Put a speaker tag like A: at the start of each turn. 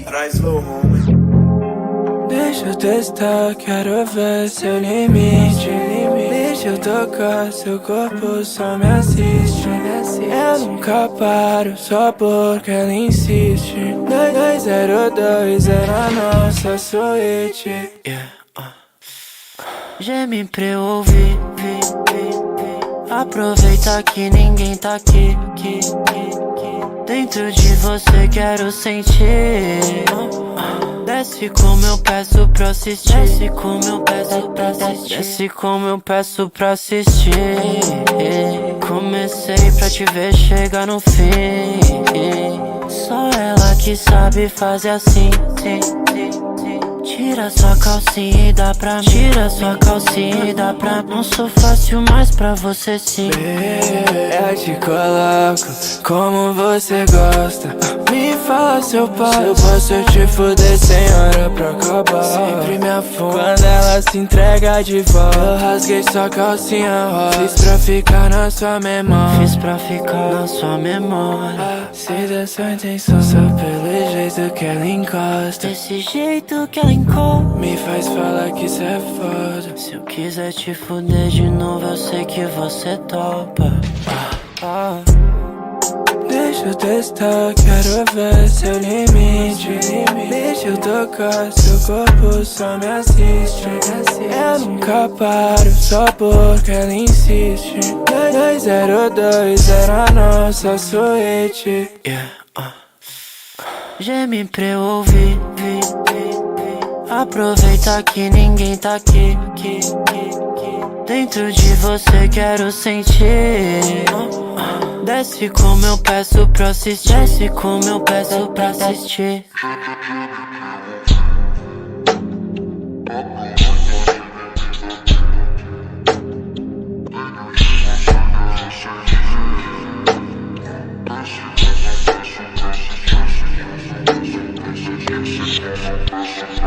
A: Traz volume.
B: Deixa eu testar, quero ver seu limite. Deixa eu tocar, seu corpo só me assiste. Eu nunca paro, só porque ela insiste. 2202 era a nossa suíte.
C: Geme pra eu ouvir. Aproveita que ninguém tá aqui. Dentro de você quero sentir. Desce como eu peço pra assistir. Desce como eu peço pra assistir. Desce como eu peço pra assistir. Comecei pra te ver chegar no fim. Só ela que sabe fazer assim. Tira sua calcinha e dá pra mim. Tira sua calcinha e dá pra mim. Não sou fácil, mas pra você sim.
B: Eu te coloco como você gosta. Me fala seu pai, eu posso te fuder sem hora pra acabar. Sempre me afundo quando ela se entrega de volta. Eu rasguei sua calcinha rosa. Fiz pra ficar na sua memória.
C: Fiz pra ficar na sua memória.
B: Se der sua intenção só pelo jeito que ela encosta.
C: Desse jeito que ela encosta
B: Me faz falar que cê é foda.
C: Se eu quiser te fuder de novo, eu sei que você topa.
B: Deixa eu testar, quero ver seu limite. Deixa eu tocar, seu corpo só me assiste. Eu nunca paro, só porque ela insiste. 2202 era a nossa suíte.
C: Geme pra eu ouvir. Aproveita que ninguém tá aqui. Dentro de você quero sentir. Desce como eu peço pra assistir. Desce como eu peço pra assistir.
A: Thank you.